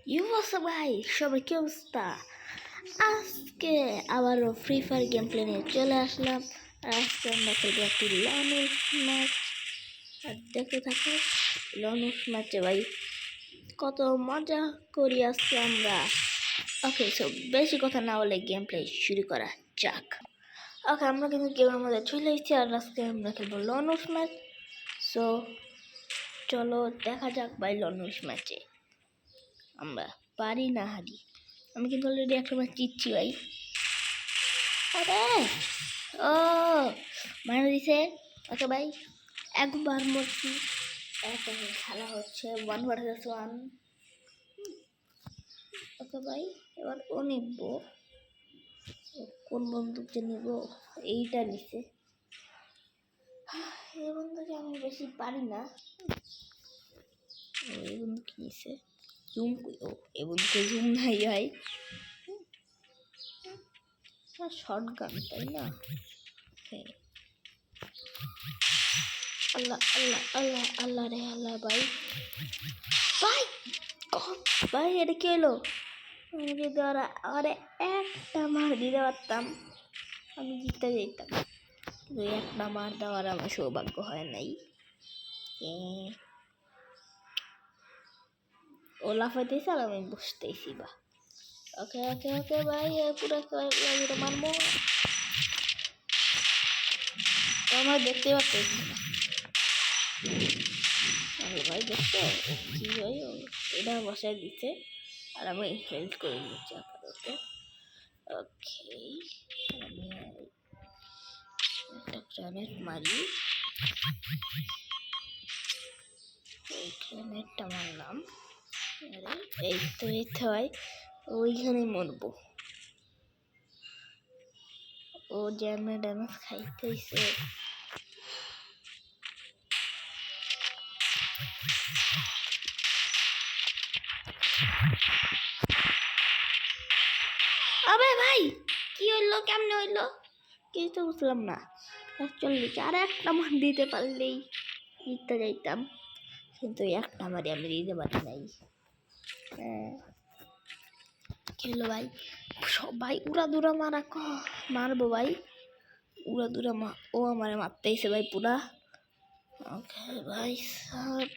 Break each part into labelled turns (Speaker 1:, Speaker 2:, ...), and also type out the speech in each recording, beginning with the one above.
Speaker 1: ভাই সবাই কি অবস্থা? আজকে আবারও ফ্রি ফায়ার গেম প্লে নিয়ে চলে আসলাম। আর আজকে আমরা খেলবো একটি লনুস ম্যাচ। আর দেখতে থাকো লনুস ম্যাচে ভাই কত মজা করি আজকে আমরা। ওকে, সো বেশি কথা না বলে গেম প্লে শুরু করা যাক। ওকে, আমরা কিন্তু গেমের মধ্যে চলে এসেছি আর আজকে আমরা খেলবো লনুস ম্যাচ। সো চলো দেখা যাক ভাই লনুস ম্যাচে আমরা পারি না হারি। আমি কিন্তু অলরেডি একটা ম্যাচ জিতছি ভাই। আরে ও মানে দিছে। ওকে ভাই একবার মরছি, একটা খেলা হচ্ছে 1 vs 1। ওকে ভাই এবার ও নিব, কোন বন্দুক যে নিব? এইটা নিছে। এই বন্দুকে আমি বেশি পারি না। এই বন্দুক নিছে জুম। ও এই বন্দুকে জুম নাই ভাই, শর্ট গান তাই না? হ্যাঁ, আল্লাহ আল্লাহ আল্লাহ আল্লাহ রে আল্লাহ ভাই ভাই ভাই এটা কি হলো? আমি যদি আরে একটা মার দিতে পারতাম আমি জিততে যেতাম, কিন্তু একটা মার দেওয়ার আমার সৌভাগ্য হয় নাই। ও লাফাইতেছে আর আমি বসতেছি বা। ওকে ওকে ওকে ভাই পুরো মারবো। আমার দেখতে পাচ্ছি না ভাই, দেখছো কি ভাই এটা বসায় দিচ্ছে আর আমি হেল্প করে নিচ্ছি আপাতত। ওকে আমি একটা গ্রানেড মারি, এই গ্রানেডটা মারলাম। এই তো ভাই ওইখানে মরবো। ও জ্যামে ড্যামেজ খাইতেছে। আবে ভাই কি হইলো, কেমনে হইলো কিছু তো বুঝলাম না। 41 আর একটা মার দিতে পারলেই জিততে যাইতাম, কিন্তু একটা মারি আমি দিতে পারি নাই। খেলো ভাই সবাই উড়া দুরা মারা মারবো ভাই, উড়া দুরা ও আমার মারতেইছে ভাই পুরা। ওকে ভাই সব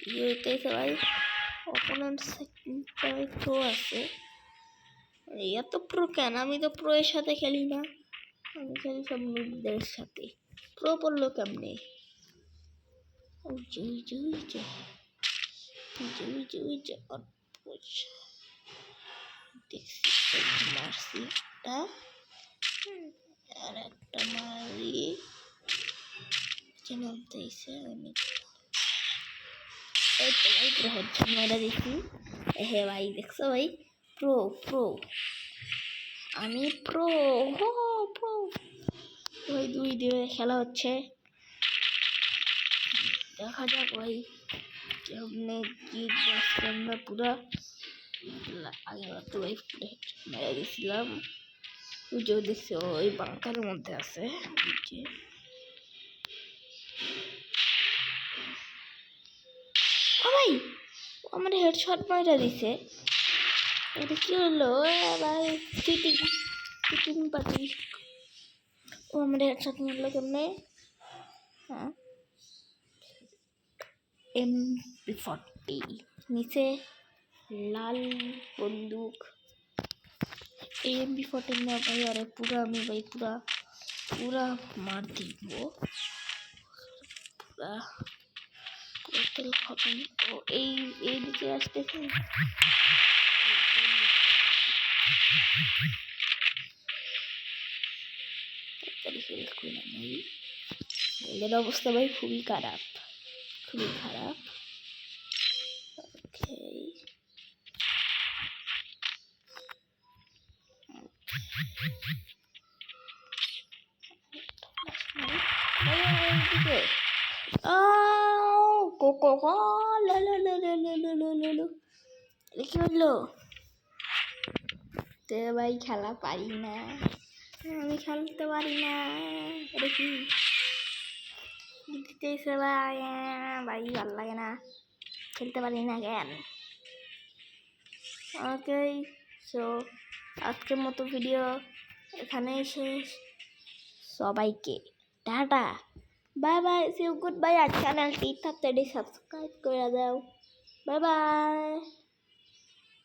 Speaker 1: কি হইতেছে ভাই, অপোনেন্ট প্রো আছে। এত প্রো কেন? আমি তো প্রো এর সাথে খেলি না, আমি খেলি সব নুবদের সাথে। প্রো পড়লো কেমনে? দেখছি মারছি একটা, আর একটা মারি নামতেছে অনেক। এই তো ভাই পুরো হেডশট মারা দিছি। হে ভাই দেখছো ভাই, প্রো প্রো আমি প্রো। হো প্রো ভাই, 2 খেলা হচ্ছে, দেখা যাক ভাই কেমনে জিতবো আজকে আমরা পুরা। আগেবার তো ভাই পুরো হেডশট মেরে গেছিলাম। যে দেখছে ওই বাঙ্কারের মধ্যে আছে। ভাই আমার হেডশট মারা দিছে, এটা কি হলো ভাই? Cheating cheating party. ও আমার হেডশট মারলো কেমনে? হ্যাঁ MP40 নিচে লাল বন্দুক। MP40 না ভাই, আরে পুরা আমি ভাই পুরা পুরা মার দিব পুরা তেল খতম। ও এই দিকে আসতেছে। এদের অবস্থা ভাই খুবই খারাপ, খুবই খারাপ। কি হলো? তে ভাই খেলা পারি না, আমি খেলতে পারি না। এটা কি দিতেছে ভাই? ভাই ভালো লাগে না, খেলতে পারি না কেন? ওকে, সো আজকের মতো ভিডিও এখানেই শেষ। সবাইকে tata, bye bye, see you, goodbye. আর চ্যানেলটি তাড়াতাড়ি সাবস্ক্রাইব করে দাও। Bye by.